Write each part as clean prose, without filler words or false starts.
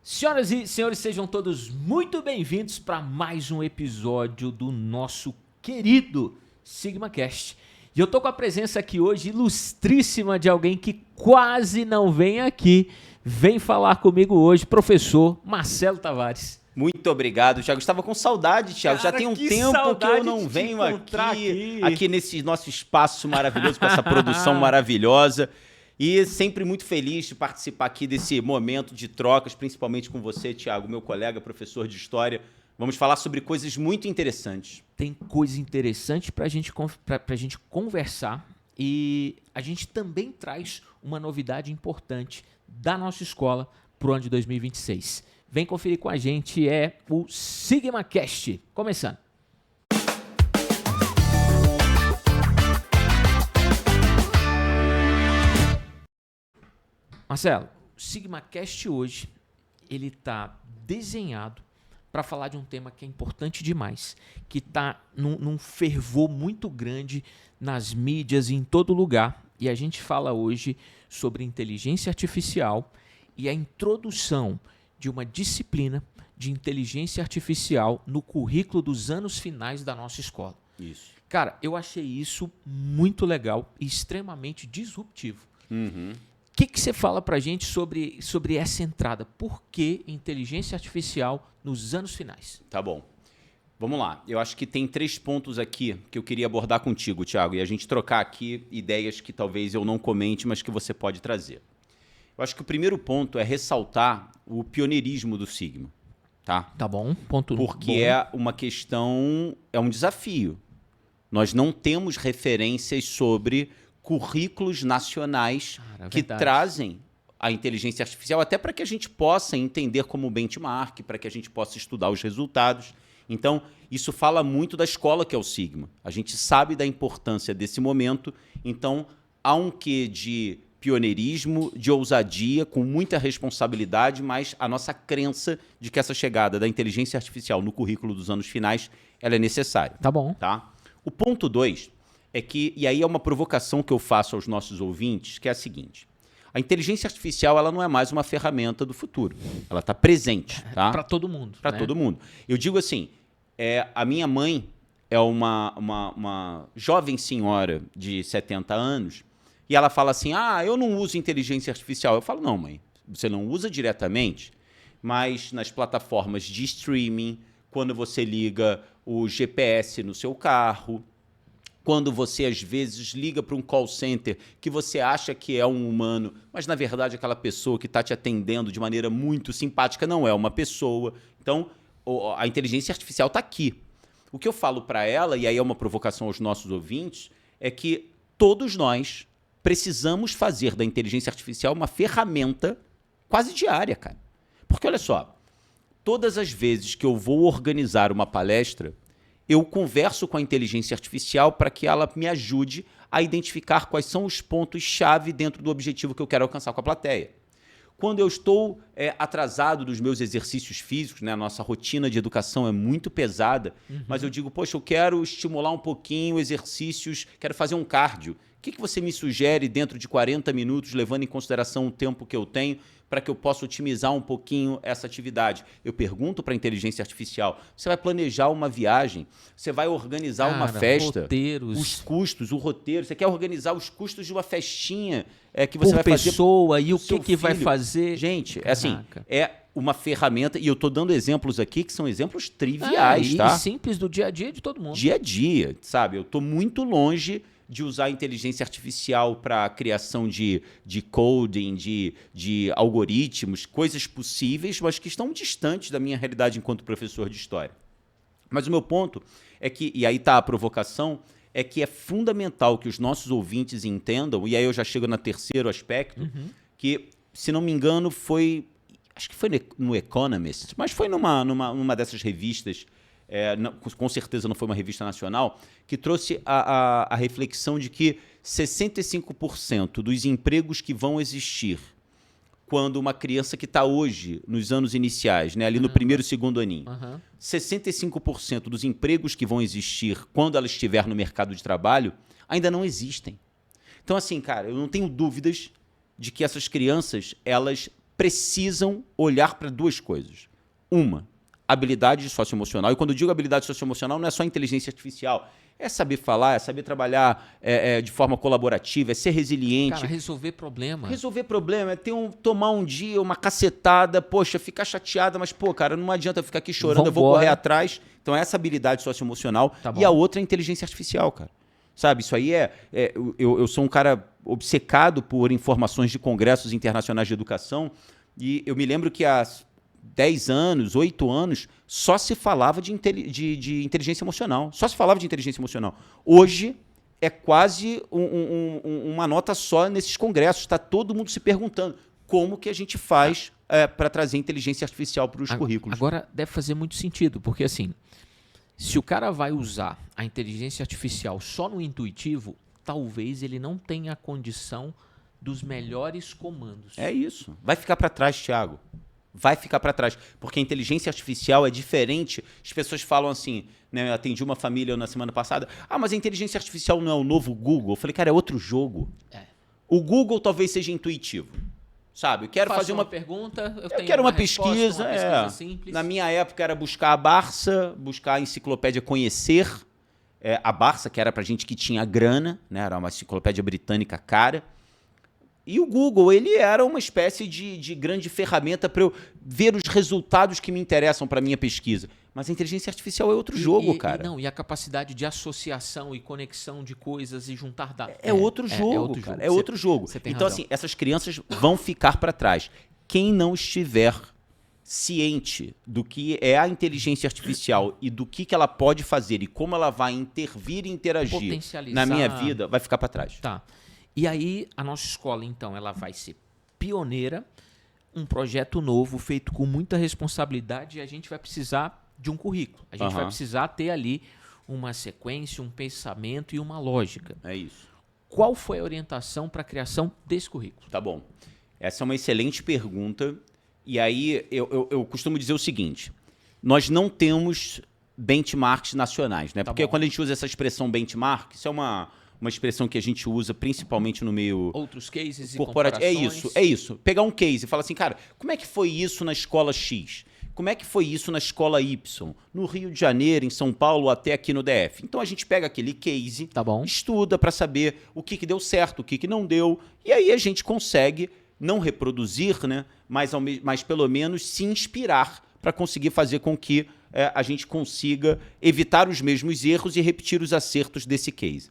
Senhoras e senhores, sejam todos muito bem-vindos para mais um episódio do nosso querido SigmaCast. E eu tô com a presença aqui hoje ilustríssima de alguém que quase não vem aqui. Vem falar comigo hoje, professor Marcelo Tavares. Muito obrigado, Thiago. Estava com saudade, Thiago. Cara, Já tem um que tempo que eu não saudade de venho te encontrar aqui nesse nosso espaço maravilhoso, com essa produção maravilhosa. E sempre muito feliz de participar aqui desse momento de trocas, principalmente com você, Thiago, meu colega, professor de História. Vamos falar sobre coisas muito interessantes. Tem coisa interessante para a gente conversar e a gente também traz uma novidade importante da nossa escola para o ano de 2026. Vem conferir com a gente, é o SigmaCast. Começando. Marcelo, o SigmaCast hoje, ele está desenhado para falar de um tema que é importante demais, que está num fervor muito grande nas mídias e em todo lugar. E a gente fala hoje sobre inteligência artificial e a introdução de uma disciplina de inteligência artificial no currículo dos anos finais da nossa escola. Isso. Cara, eu achei isso muito legal e extremamente disruptivo. Uhum. O que você fala pra gente sobre essa entrada? Por que inteligência artificial nos anos finais? Tá bom. Vamos lá. Eu acho que tem 3 pontos aqui que eu queria abordar contigo, Thiago, e a gente trocar aqui ideias que talvez eu não comente, mas que você pode trazer. Eu acho que o primeiro ponto é ressaltar o pioneirismo do Sigma, tá? Tá bom, ponto Porque bom. é uma questão, é um desafio. Nós não temos referências sobre currículos nacionais que trazem a inteligência artificial, até para que a gente possa entender como benchmark, para que a gente possa estudar os resultados. Então, isso fala muito da escola que é o Sigma. A gente sabe da importância desse momento, então há um quê de pioneirismo, de ousadia, com muita responsabilidade, mas a nossa crença de que essa chegada da inteligência artificial no currículo dos anos finais, ela é necessária. Tá bom. Tá? O ponto 2 é que, e aí é uma provocação que eu faço aos nossos ouvintes, que é a seguinte: a inteligência artificial ela não é mais uma ferramenta do futuro, ela está presente. Tá? Para todo mundo. Para todo mundo. Eu digo assim, a minha mãe é uma jovem senhora de 70 anos e ela fala assim, eu não uso inteligência artificial. Eu falo, não, mãe, você não usa diretamente, mas nas plataformas de streaming, quando você liga o GPS no seu carro, quando você, às vezes, liga para um call center que você acha que é um humano, mas, na verdade, aquela pessoa que está te atendendo de maneira muito simpática não é uma pessoa. Então, a inteligência artificial está aqui. O que eu falo para ela, e aí é uma provocação aos nossos ouvintes, é que todos nós precisamos fazer da inteligência artificial uma ferramenta quase diária, cara. Porque, olha só, todas as vezes que eu vou organizar uma palestra, eu converso com a inteligência artificial para que ela me ajude a identificar quais são os pontos-chave dentro do objetivo que eu quero alcançar com a plateia. Quando eu estou atrasado dos meus exercícios físicos, né, a nossa rotina de educação é muito pesada, mas eu digo, poxa, eu quero estimular um pouquinho exercícios, quero fazer um cardio. O que você me sugere dentro de 40 minutos, levando em consideração o tempo que eu tenho, para que eu possa otimizar um pouquinho essa atividade? Eu pergunto para a inteligência artificial, você vai planejar uma viagem, você vai organizar uma festa, roteiros, os custos, o roteiro, você quer organizar os custos de uma festinha que você por vai fazer pessoa e o seu que vai filho. fazer. Gente, Caraca. assim, é uma ferramenta, e eu estou dando exemplos aqui que são exemplos triviais, tá? E simples do dia a dia de todo mundo. Dia a dia, sabe? Eu estou muito longe de usar a inteligência artificial para a criação de coding, de algoritmos, coisas possíveis, mas que estão distantes da minha realidade enquanto professor de história. Mas o meu ponto é que, e aí está a provocação, é que é fundamental que os nossos ouvintes entendam, e aí eu já chego no terceiro aspecto, que, se não me engano, acho que foi no Economist, mas foi numa dessas revistas, com certeza não foi uma revista nacional, que trouxe a reflexão de que 65% dos empregos que vão existir quando uma criança que está hoje, nos anos iniciais, né, ali no primeiro e segundo aninho, 65% dos empregos que vão existir quando ela estiver no mercado de trabalho ainda não existem. Então, assim, cara, eu não tenho dúvidas de que essas crianças, elas precisam olhar para duas coisas. Uma, habilidade socioemocional. E quando eu digo habilidade socioemocional, não é só inteligência artificial. É saber falar, é saber trabalhar de forma colaborativa, é ser resiliente. Cara, resolver problema. Resolver problema é tomar um dia uma cacetada, poxa, ficar chateada, mas, pô, cara, não adianta eu ficar aqui chorando, eu vou correr atrás. Então, essa habilidade socioemocional. Tá bom. E a outra é a inteligência artificial, cara. Sabe, isso aí eu sou um cara obcecado por informações de congressos internacionais de educação e eu me lembro que há 10 anos, 8 anos, só se falava de inteligência emocional. Só se falava de inteligência emocional. Hoje é quase uma nota só nesses congressos. Está todo mundo se perguntando como que a gente faz para trazer inteligência artificial para os currículos. Agora, deve fazer muito sentido, porque assim, se o cara vai usar a inteligência artificial só no intuitivo, talvez ele não tenha a condição dos melhores comandos. É isso. Vai ficar para trás, Thiago. Vai ficar para trás. Porque a inteligência artificial é diferente. As pessoas falam assim, né? Eu atendi uma família na semana passada. Ah, mas a inteligência artificial não é o novo Google. Eu falei, cara, é outro jogo. O Google talvez seja intuitivo. Sabe? Eu quero fazer uma pergunta. Eu quero uma pesquisa. Simples. Na minha época era buscar a Barça, buscar a enciclopédia Conhecer. A Barça, que era para gente que tinha grana, né? Era uma enciclopédia britânica cara. E o Google, ele era uma espécie de grande ferramenta para eu ver os resultados que me interessam para a minha pesquisa. Mas a inteligência artificial é outro jogo, cara. E a capacidade de associação e conexão de coisas e juntar dados. É outro jogo, cara. É outro jogo. Então, assim, essas crianças vão ficar para trás. Quem não estiver ciente do que é a inteligência artificial e do que ela pode fazer e como ela vai intervir e interagir na minha vida, vai ficar para trás. Tá. E aí, a nossa escola, então, ela vai ser pioneira, um projeto novo, feito com muita responsabilidade, e a gente vai precisar de um currículo. A gente vai precisar ter ali uma sequência, um pensamento e uma lógica. É isso. Qual foi a orientação para a criação desse currículo? Tá bom. Essa é uma excelente pergunta. E aí, eu costumo dizer o seguinte, nós não temos benchmarks nacionais, né? Porque quando a gente usa essa expressão benchmark, isso é uma expressão que a gente usa principalmente no meio outros cases e comparações. É isso. Pegar um case e falar assim, cara, como é que foi isso na escola X? Como é que foi isso na escola Y? No Rio de Janeiro, em São Paulo, até aqui no DF. Então a gente pega aquele case, estuda para saber o que deu certo, o que não deu, e aí a gente consegue não reproduzir, né, mas pelo menos se inspirar para conseguir fazer com que a gente consiga evitar os mesmos erros e repetir os acertos desse case.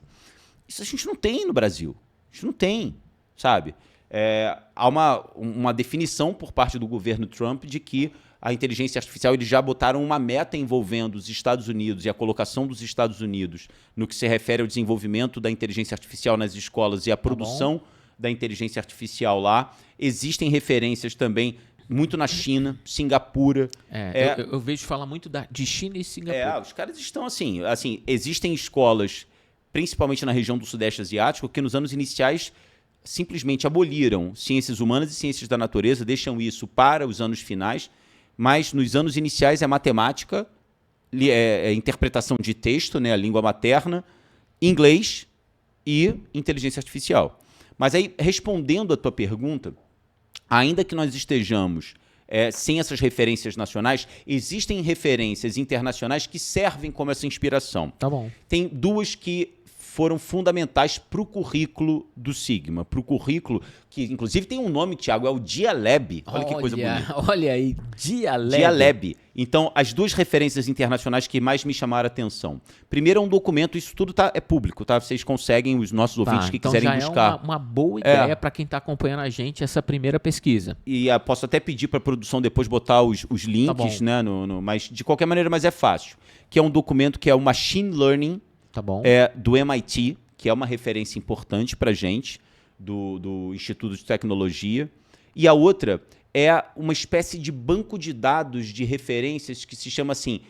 Isso a gente não tem no Brasil. A gente não tem, sabe? Há uma definição por parte do governo Trump de que a inteligência artificial, eles já botaram uma meta envolvendo os Estados Unidos e a colocação dos Estados Unidos no que se refere ao desenvolvimento da inteligência artificial nas escolas e a produção da inteligência artificial lá. Existem referências também muito na China, Singapura. Eu vejo falar muito de China e Singapura. Os caras estão assim, existem escolas, principalmente na região do Sudeste Asiático, que nos anos iniciais simplesmente aboliram ciências humanas e ciências da natureza, deixam isso para os anos finais, mas nos anos iniciais é matemática, interpretação de texto, né, a língua materna, inglês e inteligência artificial. Mas aí, respondendo a tua pergunta, ainda que nós estejamos sem essas referências nacionais, existem referências internacionais que servem como essa inspiração. Tá bom. Tem duas que foram fundamentais para o currículo do Sigma, para o currículo que, inclusive, tem um nome, Thiago, é o Dialab. Olha que coisa bonita. Olha aí, Dialab. Dialab. Então, as duas referências internacionais que mais me chamaram a atenção. Primeiro é um documento, isso tudo é público, tá? Vocês conseguem, os nossos ouvintes que quiserem buscar. É uma boa ideia para quem está acompanhando a gente, essa primeira pesquisa. E posso até pedir para a produção depois botar os links, né? Mas, de qualquer maneira, mas é fácil. Que é um documento que é o Machine Learning, do MIT, que é uma referência importante para a gente, do Instituto de Tecnologia. E a outra é uma espécie de banco de dados de referências que se chama assim,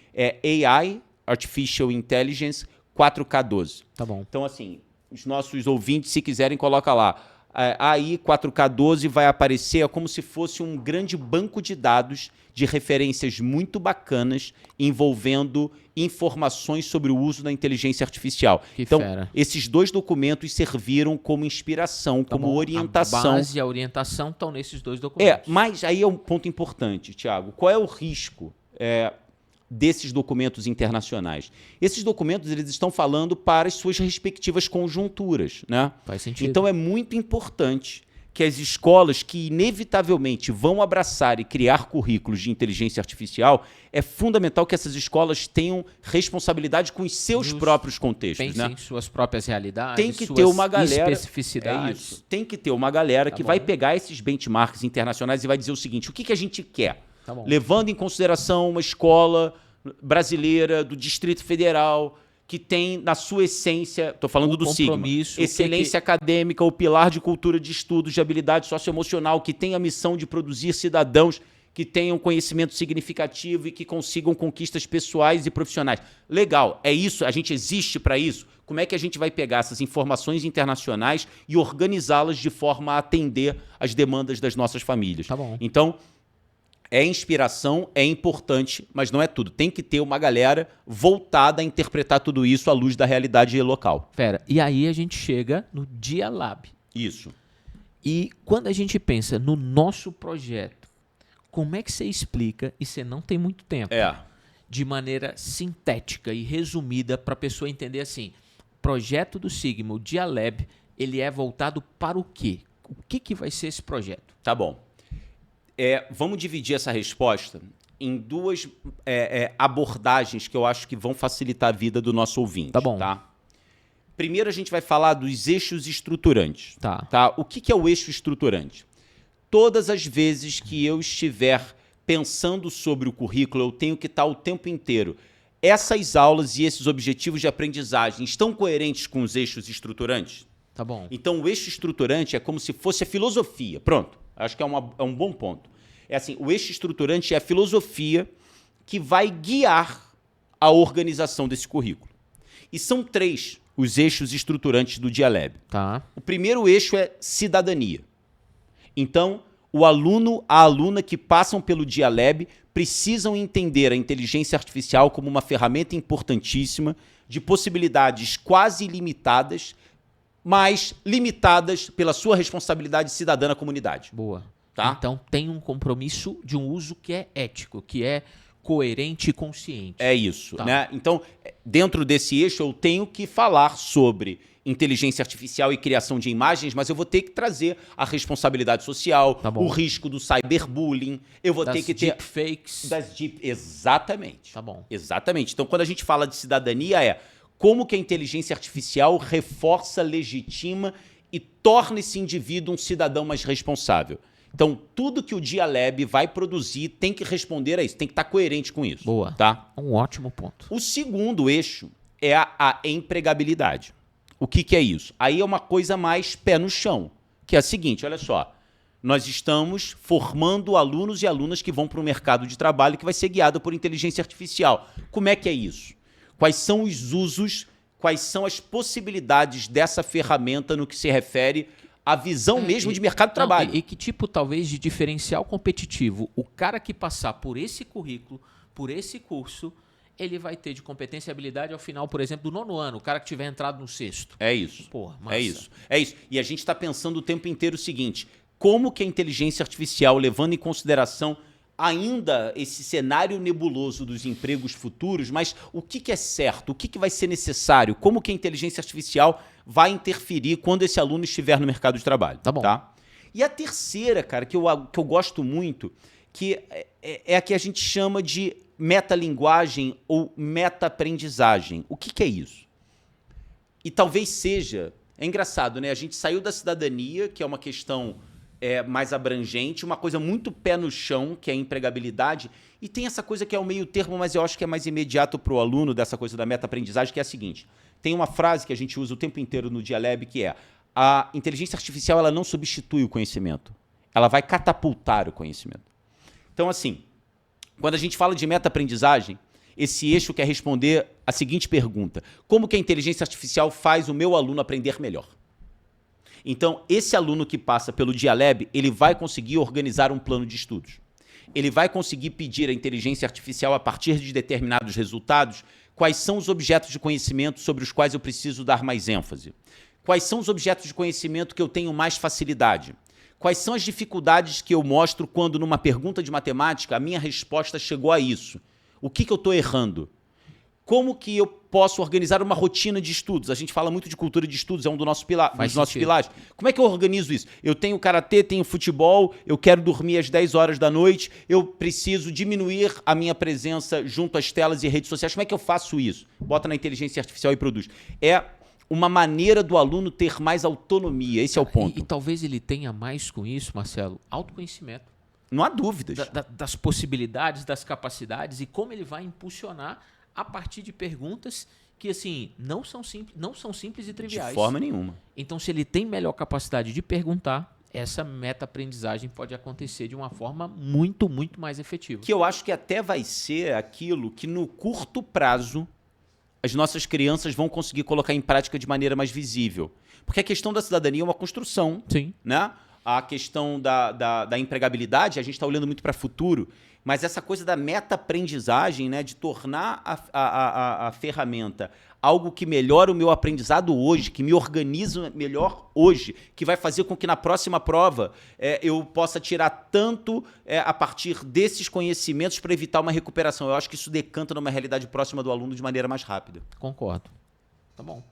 AI, Artificial Intelligence 4K12. Tá bom. Então, assim, os nossos ouvintes, se quiserem, coloca lá. aí 4K12 vai aparecer como se fosse um grande banco de dados de referências muito bacanas envolvendo informações sobre o uso da inteligência artificial. Então, esses 2 documentos serviram como inspiração, como orientação. A base e a orientação estão nesses 2 documentos. Mas aí é um ponto importante, Tiago. Qual é o risco desses documentos internacionais? Esses documentos eles estão falando para as suas respectivas conjunturas, né? Faz sentido. Então é muito importante que as escolas que inevitavelmente vão abraçar e criar currículos de inteligência artificial, é fundamental que essas escolas tenham responsabilidade com os seus próprios contextos. Pensem em suas próprias realidades, tem que ter uma galera, especificidades. Tem que ter uma galera que vai pegar esses benchmarks internacionais e vai dizer o seguinte: o que a gente quer? Levando em consideração uma escola brasileira do Distrito Federal, que tem na sua essência, estou falando do Sigma, excelência acadêmica, o pilar de cultura de estudos, de habilidade socioemocional, que tem a missão de produzir cidadãos que tenham conhecimento significativo e que consigam conquistas pessoais e profissionais. Legal, é isso, a gente existe para isso. Como é que a gente vai pegar essas informações internacionais e organizá-las de forma a atender às demandas das nossas famílias? Então, é inspiração, é importante, mas não é tudo. Tem que ter uma galera voltada a interpretar tudo isso à luz da realidade local. E aí a gente chega no Dia Lab. Isso. E quando a gente pensa no nosso projeto, como é que você explica, e você não tem muito tempo, de maneira sintética e resumida para a pessoa entender assim, o projeto do Sigma, o Dia Lab, ele é voltado para o quê? O que vai ser esse projeto? Tá bom. Vamos dividir essa resposta em 2 abordagens que eu acho que vão facilitar a vida do nosso ouvinte. Tá? Primeiro, a gente vai falar dos eixos estruturantes. Tá? O que é o eixo estruturante? Todas as vezes que eu estiver pensando sobre o currículo, eu tenho que estar o tempo inteiro. Essas aulas e esses objetivos de aprendizagem estão coerentes com os eixos estruturantes? Então, o eixo estruturante é como se fosse a filosofia. Pronto. Acho que é um bom ponto. Assim, o eixo estruturante é a filosofia que vai guiar a organização desse currículo. E são 3 os eixos estruturantes do Dia Lab. O primeiro eixo é cidadania. Então, o aluno, a aluna que passam pelo Dia Lab precisam entender a inteligência artificial como uma ferramenta importantíssima de possibilidades quase ilimitadas, mas limitadas pela sua responsabilidade cidadã na comunidade. Então tem um compromisso de um uso que é ético, que é coerente e consciente. É isso. Né? Então, dentro desse eixo, eu tenho que falar sobre inteligência artificial e criação de imagens, mas eu vou ter que trazer a responsabilidade social, o risco do cyberbullying, eu vou ter que ter... Deepfakes. Exatamente. Exatamente. Então, quando a gente fala de cidadania, como que a inteligência artificial reforça, legitima e torna esse indivíduo um cidadão mais responsável. Então, tudo que o Dia Lab vai produzir tem que responder a isso, tem que estar coerente com isso. Tá? Um ótimo ponto. O segundo eixo é a empregabilidade. O que é isso? Aí é uma coisa mais pé no chão, que é a seguinte, olha só, nós estamos formando alunos e alunas que vão para o mercado de trabalho que vai ser guiado por inteligência artificial. Como é que é isso? Quais são os usos, quais são as possibilidades dessa ferramenta no que se refere à visão mesmo de mercado de trabalho? E que tipo, talvez, de diferencial competitivo o cara que passar por esse currículo, por esse curso, ele vai ter de competência e habilidade ao final, por exemplo, do 9º ano, o cara que tiver entrado no 6º. É isso. Massa. É isso. E a gente está pensando o tempo inteiro o seguinte, como que a inteligência artificial, levando em consideração ainda esse cenário nebuloso dos empregos futuros, mas o que é certo, o que vai ser necessário, como que a inteligência artificial vai interferir quando esse aluno estiver no mercado de trabalho. Tá? E a terceira, cara, que eu gosto muito, que é a que a gente chama de metalinguagem ou meta-aprendizagem. O que é isso? E talvez seja... É engraçado, né? A gente saiu da cidadania, que é uma questão... mais abrangente, uma coisa muito pé no chão, que é a empregabilidade, e tem essa coisa que é o meio termo, mas eu acho que é mais imediato para o aluno dessa coisa da meta-aprendizagem, que é a seguinte, tem uma frase que a gente usa o tempo inteiro no Dia Lab, que é a inteligência artificial ela não substitui o conhecimento, ela vai catapultar o conhecimento. Então, assim, quando a gente fala de meta-aprendizagem, esse eixo quer responder a seguinte pergunta, como que a inteligência artificial faz o meu aluno aprender melhor? Então, esse aluno que passa pelo Dialab, ele vai conseguir organizar um plano de estudos. Ele vai conseguir pedir à inteligência artificial, a partir de determinados resultados, quais são os objetos de conhecimento sobre os quais eu preciso dar mais ênfase. Quais são os objetos de conhecimento que eu tenho mais facilidade. Quais são as dificuldades que eu mostro quando, numa pergunta de matemática, a minha resposta chegou a isso. O que eu estou errando? Como que eu posso organizar uma rotina de estudos? A gente fala muito de cultura de estudos, é um dos nossos pilares. Como é que eu organizo isso? Eu tenho karatê, tenho futebol, eu quero dormir às 10 horas da noite, eu preciso diminuir a minha presença junto às telas e redes sociais. Como é que eu faço isso? Bota na inteligência artificial e produz. É uma maneira do aluno ter mais autonomia, esse é o ponto. E talvez ele tenha mais com isso, Marcelo, autoconhecimento. Não há dúvidas. Das possibilidades, das capacidades e como ele vai impulsionar a partir de perguntas que, assim, não são simples e triviais. De forma nenhuma. Então, se ele tem melhor capacidade de perguntar, essa meta-aprendizagem pode acontecer de uma forma muito, muito mais efetiva. Que eu acho que até vai ser aquilo que, no curto prazo, as nossas crianças vão conseguir colocar em prática de maneira mais visível. Porque a questão da cidadania é uma construção. Sim. Né? A questão da empregabilidade, a gente está olhando muito para o futuro, mas essa coisa da meta-aprendizagem, né, de tornar a ferramenta algo que melhora o meu aprendizado hoje, que me organiza melhor hoje, que vai fazer com que na próxima prova eu possa tirar tanto a partir desses conhecimentos para evitar uma recuperação. Eu acho que isso decanta numa realidade próxima do aluno de maneira mais rápida. Concordo. Tá bom.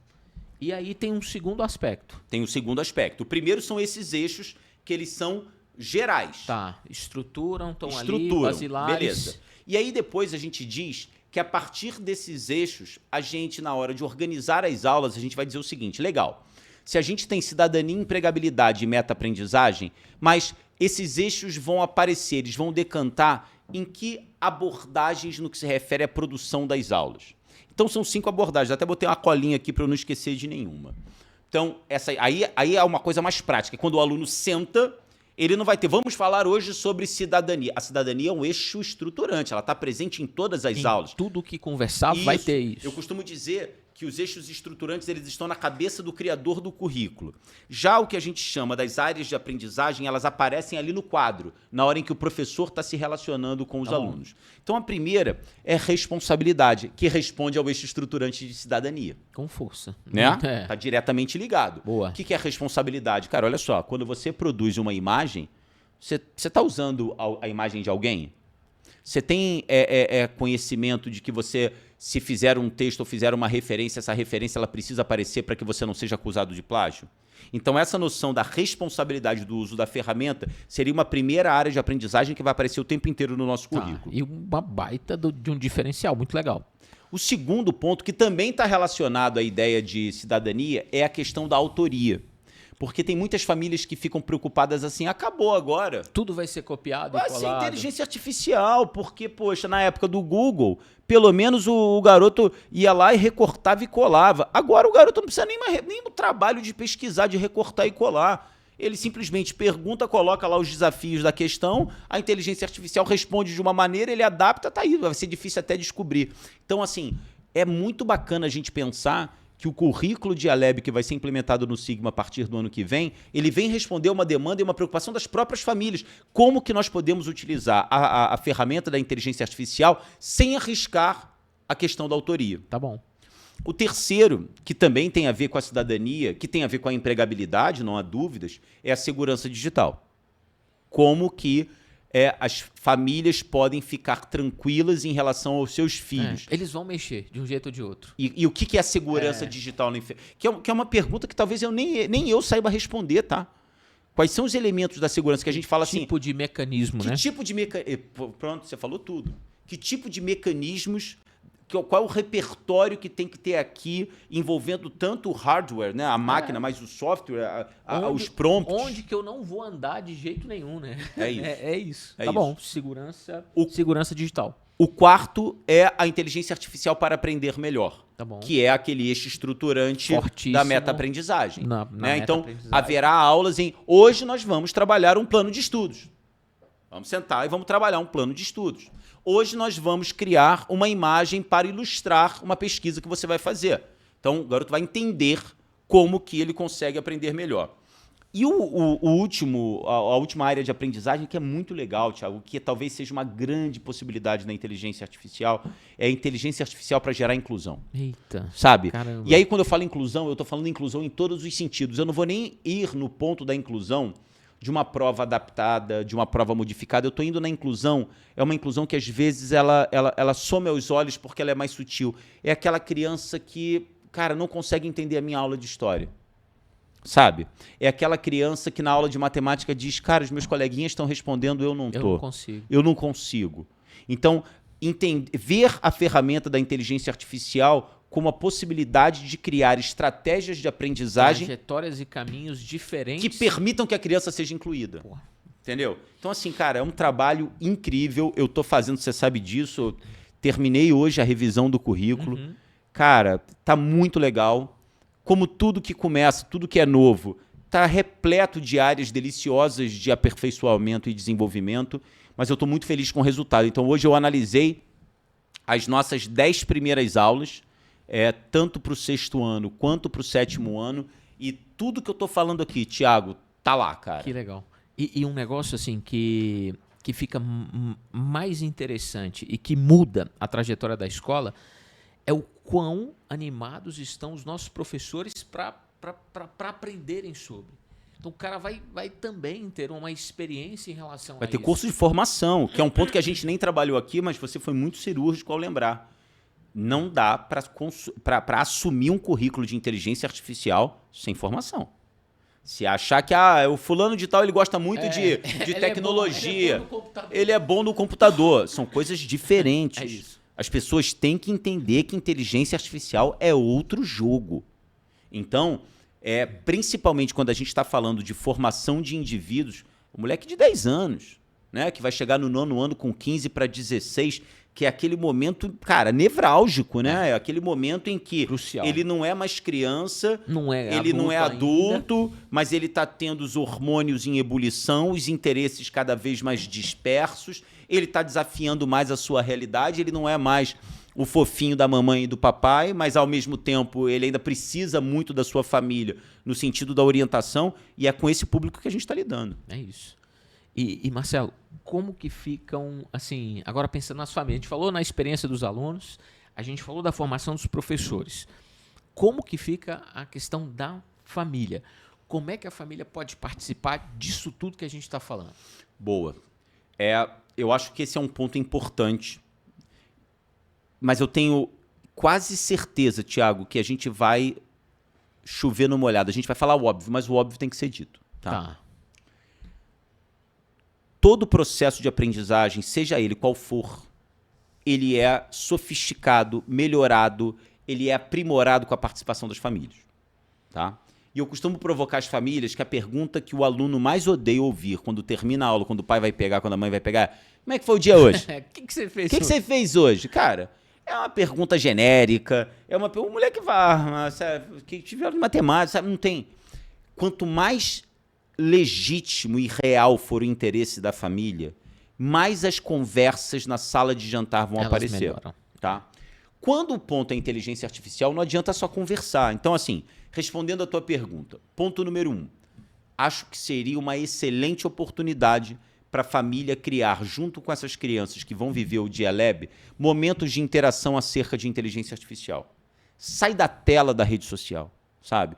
E aí tem um segundo aspecto. Tem um segundo aspecto. O primeiro são esses eixos que eles são gerais. Tá, estruturam, estão ali, basilares. Beleza. E aí depois a gente diz que a partir desses eixos, a gente, na hora de organizar as aulas, a gente vai dizer o seguinte, legal, se a gente tem cidadania, empregabilidade e meta-aprendizagem, mas esses eixos vão aparecer, eles vão decantar em que abordagens no que se refere à produção das aulas. Então são 5 abordagens, até botei uma colinha aqui para eu não esquecer de nenhuma. Então, aí é uma coisa mais prática, quando o aluno senta, ele não vai ter. Vamos falar hoje sobre cidadania. A cidadania é um eixo estruturante, ela está presente em todas as aulas. Tudo que conversar vai ter isso. Eu costumo dizer que os eixos estruturantes eles estão na cabeça do criador do currículo. Já o que a gente chama das áreas de aprendizagem, elas aparecem ali no quadro, na hora em que o professor está se relacionando com os alunos. Então, a primeira é responsabilidade, que responde ao eixo estruturante de cidadania. Com força. Né? Está diretamente ligado. Boa. O que é responsabilidade? Cara, olha só, quando você produz uma imagem, você está usando a imagem de alguém? Você tem conhecimento de que você, se fizer um texto ou fizer uma referência, essa referência ela precisa aparecer para que você não seja acusado de plágio? Então, essa noção da responsabilidade do uso da ferramenta seria uma primeira área de aprendizagem que vai aparecer o tempo inteiro no nosso currículo. E uma baita de um diferencial, muito legal. O segundo ponto, que também está relacionado à ideia de cidadania, é a questão da autoria. Porque tem muitas famílias que ficam preocupadas assim, acabou agora. Tudo vai ser copiado e colado. colado. Vai ser inteligência artificial, porque, poxa, na época do Google, pelo menos o garoto ia lá e recortava e colava. Agora o garoto não precisa nem do trabalho de pesquisar, de recortar e colar. Ele simplesmente pergunta, coloca lá os desafios da questão, a inteligência artificial responde de uma maneira, ele adapta, tá aí, vai ser difícil até descobrir. Então, assim, é muito bacana a gente pensar que o currículo Dialab que vai ser implementado no Sigma a partir do ano que vem, ele vem responder uma demanda e uma preocupação das próprias famílias. Como que nós podemos utilizar a ferramenta da inteligência artificial sem arriscar a questão da autoria? Tá bom. O terceiro, que também tem a ver com a cidadania, que tem a ver com a empregabilidade, não há dúvidas, é a segurança digital. Como que as famílias podem ficar tranquilas em relação aos seus filhos. Eles vão mexer de um jeito ou de outro. E o que é a segurança digital? Que é uma pergunta que talvez nem eu saiba responder, tá? Quais são os elementos da segurança que a gente fala assim... Que tipo de mecanismo, né? Que tipo de mecanismo... Pronto, você falou tudo. Que tipo de mecanismos... Qual é o repertório que tem que ter aqui envolvendo tanto o hardware, né, a máquina, mas o software, os prompts? Onde que eu não vou andar de jeito nenhum, né? É isso. É isso. É tá isso. Bom, segurança digital. O quarto é a inteligência artificial para aprender melhor. Tá bom. Que é aquele eixo estruturante Fortíssimo da meta-aprendizagem. Na Então, meta-aprendizagem. haverá aulas em... Hoje nós vamos trabalhar um plano de estudos. Vamos sentar e vamos trabalhar um plano de estudos. Hoje nós vamos criar uma imagem para ilustrar uma pesquisa que você vai fazer. Então, o garoto vai entender como que ele consegue aprender melhor. E a última área de aprendizagem que é muito legal, Thiago, que talvez seja uma grande possibilidade na inteligência artificial, é a inteligência artificial para gerar inclusão. Eita. Sabe? Caramba. E aí, quando eu falo inclusão, eu estou falando inclusão em todos os sentidos. Eu não vou nem ir no ponto da inclusão de uma prova adaptada, de uma prova modificada. Eu estou indo na inclusão, é uma inclusão que às vezes ela some aos olhos porque ela é mais sutil. É aquela criança que, cara, não consegue entender a minha aula de história. Sabe? É aquela criança que na aula de matemática diz, cara, os meus coleguinhas estão respondendo, eu não tô. Eu não consigo. Eu não consigo. Então, ver a ferramenta da inteligência artificial como a possibilidade de criar estratégias de aprendizagem trajetórias e caminhos diferentes que permitam que a criança seja incluída. Porra. Entendeu? Então, assim, cara, é um trabalho incrível. Eu tô fazendo, você sabe disso. Eu terminei hoje a revisão do currículo. Uhum. Cara, tá muito legal. Como tudo que começa, tudo que é novo, tá repleto de áreas deliciosas de aperfeiçoamento e desenvolvimento, mas eu estou muito feliz com o resultado. Então, hoje eu analisei as nossas 10 primeiras aulas, tanto para o 6º ano quanto para o 7º ano, e tudo que eu estou falando aqui, Thiago, tá lá, cara. Que legal. E um negócio assim que fica mais interessante e que muda a trajetória da escola é o quão animados estão os nossos professores para aprenderem sobre. Então o cara vai também ter uma experiência em relação a isso. Vai ter curso de formação, que é um ponto que a gente nem trabalhou aqui, mas você foi muito cirúrgico ao lembrar. Não dá para assumir um currículo de inteligência artificial sem formação. Se achar que o fulano de tal ele gosta muito de tecnologia, ele é bom no computador. São coisas diferentes. É isso. As pessoas têm que entender que inteligência artificial é outro jogo. Então, principalmente quando a gente está falando de formação de indivíduos, um moleque de 10 anos, né, que vai chegar no 9º ano com 15 para 16, que é aquele momento, cara, nevrálgico, né? É aquele momento em que Crucial. Ele não é mais criança, ele não é adulto, mas ele está tendo os hormônios em ebulição, os interesses cada vez mais dispersos, ele está desafiando mais a sua realidade, ele não é mais o fofinho da mamãe e do papai, mas ao mesmo tempo ele ainda precisa muito da sua família no sentido da orientação, e é com esse público que a gente está lidando. É isso. E Marcelo, como que ficam, assim, agora pensando nas famílias, a gente falou na experiência dos alunos, a gente falou da formação dos professores. Como que fica a questão da família? Como é que a família pode participar disso tudo que a gente está falando? Boa. Eu acho que esse é um ponto importante, mas eu tenho quase certeza, Thiago, que a gente vai chover no molhado. A gente vai falar o óbvio, mas o óbvio tem que ser dito. Tá? Todo o processo de aprendizagem, seja ele qual for, ele é sofisticado, melhorado, ele é aprimorado com a participação das famílias. Tá? E eu costumo provocar as famílias que a pergunta que o aluno mais odeia ouvir quando termina a aula, quando o pai vai pegar, quando a mãe vai pegar, como é que foi o dia hoje? O que você fez hoje? O que você fez hoje? Cara, é uma pergunta genérica, é uma mulher que vai, que tiver matemática, sabe? Não tem. Quanto mais legítimo e real for o interesse da família, mais as conversas na sala de jantar vão aparecer. Melhoram. Tá? Quando o ponto é inteligência artificial, não adianta só conversar. Então, assim, respondendo a tua pergunta, ponto número 1. Acho que seria uma excelente oportunidade para a família criar, junto com essas crianças que vão viver o Dia Lab, momentos de interação acerca de inteligência artificial. Sai da tela da rede social, sabe?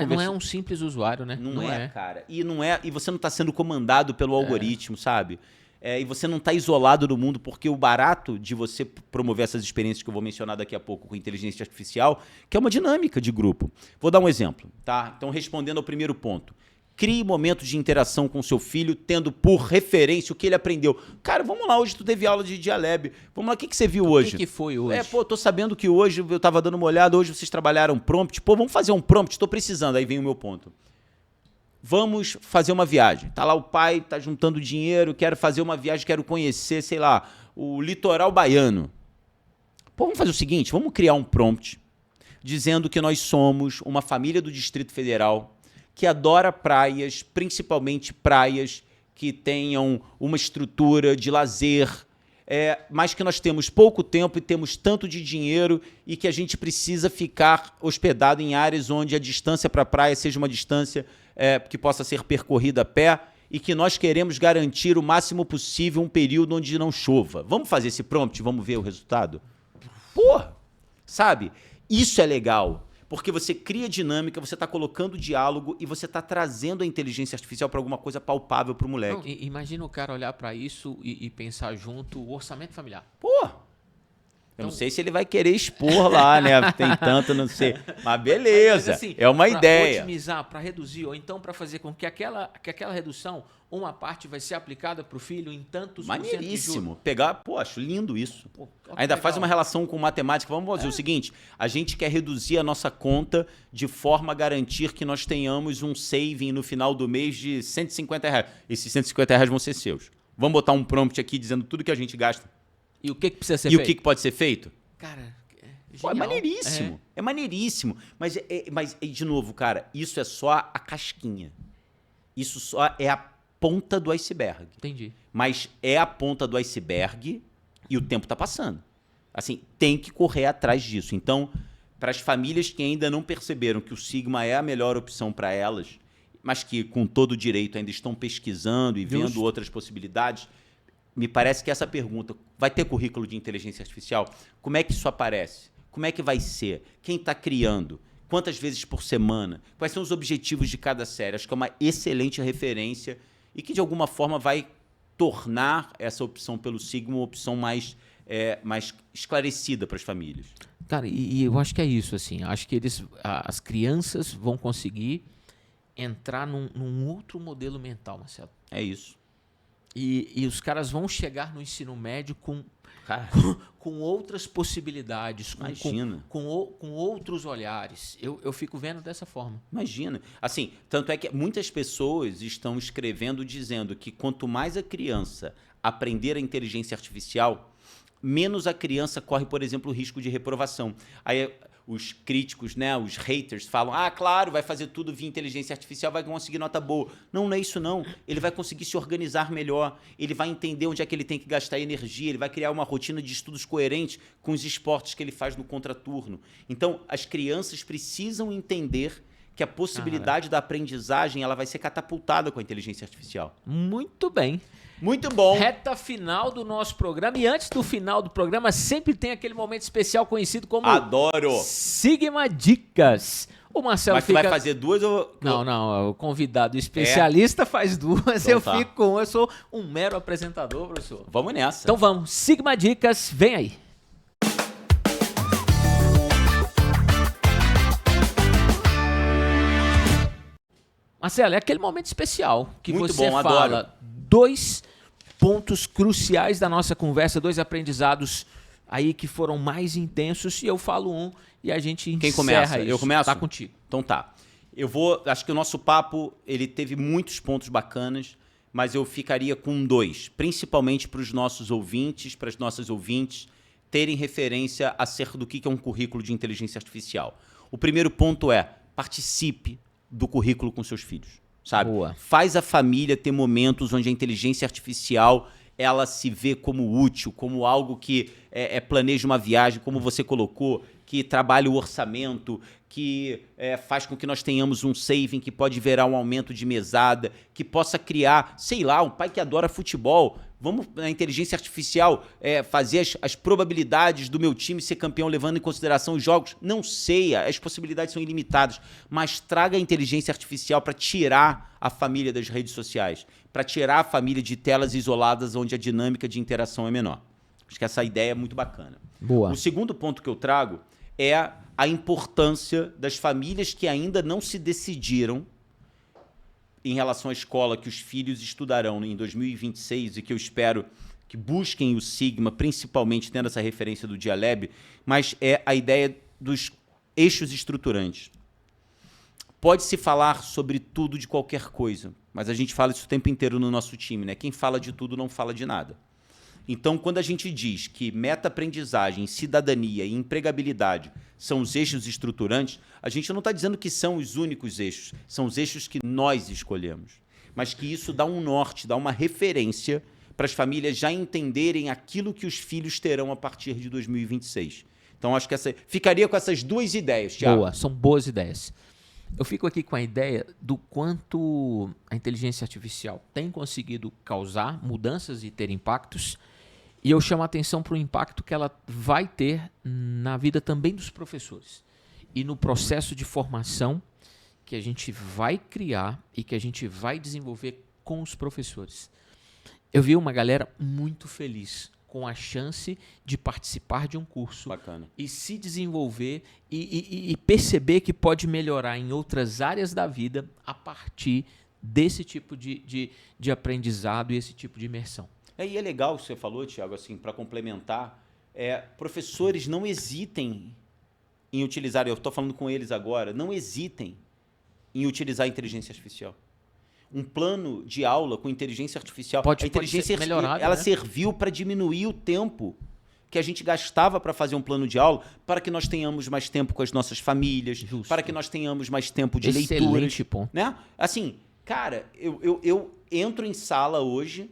Não é um simples usuário, né? Não é, cara. E você não está sendo comandado pelo algoritmo, sabe? E você não está isolado no mundo, porque o barato de você promover essas experiências que eu vou mencionar daqui a pouco com inteligência artificial, que é uma dinâmica de grupo. Vou dar um exemplo, tá? Então, respondendo ao primeiro ponto. Crie momentos de interação com seu filho, tendo por referência o que ele aprendeu. Cara, vamos lá, hoje tu teve aula de Dia Lab. Vamos lá, o que você viu hoje? O que foi hoje? Tô sabendo que hoje, eu tava dando uma olhada, hoje vocês trabalharam prompt. Vamos fazer um prompt, tô precisando. Aí vem o meu ponto. Vamos fazer uma viagem. Tá lá o pai, tá juntando dinheiro, quero fazer uma viagem, quero conhecer, sei lá, o litoral baiano. Vamos fazer o seguinte, vamos criar um prompt dizendo que nós somos uma família do Distrito Federal que adora praias, principalmente praias que tenham uma estrutura de lazer, mas que nós temos pouco tempo e temos tanto de dinheiro e que a gente precisa ficar hospedado em áreas onde a distância para a praia seja uma distância que possa ser percorrida a pé e que nós queremos garantir o máximo possível um período onde não chova. Vamos fazer esse prompt, vamos ver o resultado? Porra! Sabe? Isso é legal, porque você cria dinâmica, você está colocando diálogo e você está trazendo a inteligência artificial para alguma coisa palpável para o moleque. Não, imagina o cara olhar para isso e pensar junto o orçamento familiar. Eu não sei se ele vai querer expor lá, né? Tem tanto, não sei. Mas beleza, Mas, assim, é uma ideia. Para otimizar, para reduzir, ou então para fazer com que aquela redução, uma parte vai ser aplicada para o filho em tantos por cento de juros. Maneiríssimo. Pegar, acho lindo isso. Ainda legal. faz uma relação com matemática. Vamos fazer o seguinte, a gente quer reduzir a nossa conta de forma a garantir que nós tenhamos um saving no final do mês de R$150. Esses R$150 vão ser seus. Vamos botar um prompt aqui dizendo tudo que a gente gasta. E o que precisa ser E feito? o que pode ser feito? Cara, Pô, é maneiríssimo. É maneiríssimo. Mas, de novo, cara, isso é só a casquinha. Isso só é a ponta do iceberg. Entendi. Mas é a ponta do iceberg e o tempo tá passando. Assim, tem que correr atrás disso. Então, para as famílias que ainda não perceberam que o Sigma é a melhor opção para elas, mas que com todo o direito ainda estão pesquisando e vendo outras possibilidades, me parece que essa pergunta, vai ter currículo de inteligência artificial? Como é que isso aparece? Como é que vai ser? Quem está criando? Quantas vezes por semana? Quais são os objetivos de cada série? Acho que é uma excelente referência e que, de alguma forma, vai tornar essa opção pelo Sigma uma opção mais esclarecida para as famílias. Cara, e eu acho que é isso, assim. Acho que as crianças vão conseguir entrar num outro modelo mental, Marcelo. É isso. E os caras vão chegar no ensino médio com outras possibilidades, com outros olhares. Eu fico vendo dessa forma. Imagina. Assim, tanto é que muitas pessoas estão escrevendo dizendo que quanto mais a criança aprender a inteligência artificial, menos a criança corre, por exemplo, o risco de reprovação. Aí os críticos, né, os haters falam, claro, vai fazer tudo via inteligência artificial, vai conseguir nota boa. Não é isso não. Ele vai conseguir se organizar melhor, ele vai entender onde é que ele tem que gastar energia, ele vai criar uma rotina de estudos coerente com os esportes que ele faz no contraturno. Então, as crianças precisam entender que a possibilidade da aprendizagem ela vai ser catapultada com a inteligência artificial. Muito bem. Muito bom. Reta final do nosso programa. E antes do final do programa, sempre tem aquele momento especial conhecido como... Adoro! Sigma Dicas. O Marcelo Mas tu vai fazer duas ou... Não. O convidado especialista faz duas. Então eu fico com uma. Eu sou um mero apresentador, professor. Vamos nessa. Então vamos. Sigma Dicas, vem aí. Marcelo, é aquele momento especial que Muito você bom, fala adoro. 2 pontos cruciais da nossa conversa, 2 aprendizados aí que foram mais intensos, e eu falo um e a gente encerra. Quem começa? Isso. Eu começo? Tá contigo. Então tá. Acho que o nosso papo, ele teve muitos pontos bacanas, mas eu ficaria com 2, principalmente para os nossos ouvintes, para as nossas ouvintes, terem referência acerca do que é um currículo de inteligência artificial. O primeiro ponto é, participe do currículo com seus filhos. Sabe? Boa. Faz a família ter momentos onde a inteligência artificial ela se vê como útil, como algo que planeja uma viagem, como você colocou, que trabalha o orçamento, que faz com que nós tenhamos um saving que pode virar um aumento de mesada, que possa criar, sei lá, um pai que adora futebol. Vamos, na inteligência artificial, fazer as probabilidades do meu time ser campeão levando em consideração os jogos? Não sei, as possibilidades são ilimitadas, mas traga a inteligência artificial para tirar a família das redes sociais, para tirar a família de telas isoladas onde a dinâmica de interação é menor. Acho que essa ideia é muito bacana. Boa. O segundo ponto que eu trago é a importância das famílias que ainda não se decidiram em relação à escola que os filhos estudarão em 2026 e que eu espero que busquem o Sigma, principalmente tendo essa referência do Dialab, mas é a ideia dos eixos estruturantes. Pode-se falar sobre tudo de qualquer coisa, mas a gente fala isso o tempo inteiro no nosso time, né? Quem fala de tudo não fala de nada. Então, quando a gente diz que meta-aprendizagem, cidadania e empregabilidade são os eixos estruturantes, a gente não está dizendo que são os únicos eixos, são os eixos que nós escolhemos. Mas que isso dá um norte, dá uma referência para as famílias já entenderem aquilo que os filhos terão a partir de 2026. Então, acho que ficaria com essas 2 ideias, Thiago. Boa, são boas ideias. Eu fico aqui com a ideia do quanto a inteligência artificial tem conseguido causar mudanças e ter impactos, e eu chamo a atenção para o impacto que ela vai ter na vida também dos professores e no processo de formação que a gente vai criar e que a gente vai desenvolver com os professores. Eu vi uma galera muito feliz com a chance de participar de um curso. Bacana. E se desenvolver e perceber que pode melhorar em outras áreas da vida a partir desse tipo de aprendizado e esse tipo de imersão. E é legal o que você falou, Thiago, assim, para complementar, professores não hesitem em utilizar, eu estou falando com eles agora, não hesitem em utilizar a inteligência artificial. Um plano de aula com inteligência artificial. A inteligência ser melhorado, ela né? serviu para diminuir o tempo que a gente gastava para fazer um plano de aula, para que nós tenhamos mais tempo com as nossas famílias, Justo. para que nós tenhamos mais tempo de Excelente leituras. ponto. Né? Assim, cara, eu entro em sala hoje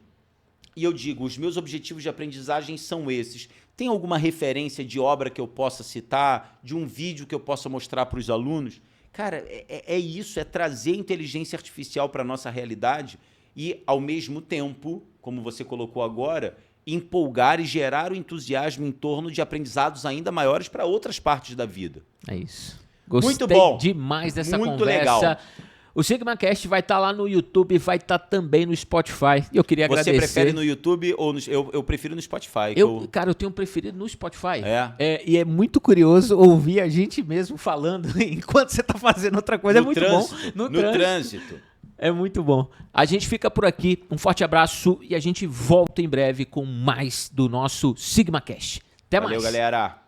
e eu digo, os meus objetivos de aprendizagem são esses. Tem alguma referência de obra que eu possa citar, de um vídeo que eu possa mostrar para os alunos? Cara, é isso, é trazer inteligência artificial para a nossa realidade e, ao mesmo tempo, como você colocou agora, empolgar e gerar o entusiasmo em torno de aprendizados ainda maiores para outras partes da vida. É isso. Gostei Muito bom. demais dessa Muito conversa. legal. O SigmaCast vai estar lá no YouTube, vai estar também no Spotify. E eu queria Você agradecer. prefere no YouTube ou no... Eu prefiro no Spotify. Cara, eu tenho preferido no Spotify. É. E é muito curioso ouvir a gente mesmo falando enquanto você está fazendo outra coisa. É muito bom. No trânsito. É muito bom. A gente fica por aqui. Um forte abraço e a gente volta em breve com mais do nosso SigmaCast. Até mais. Valeu, galera.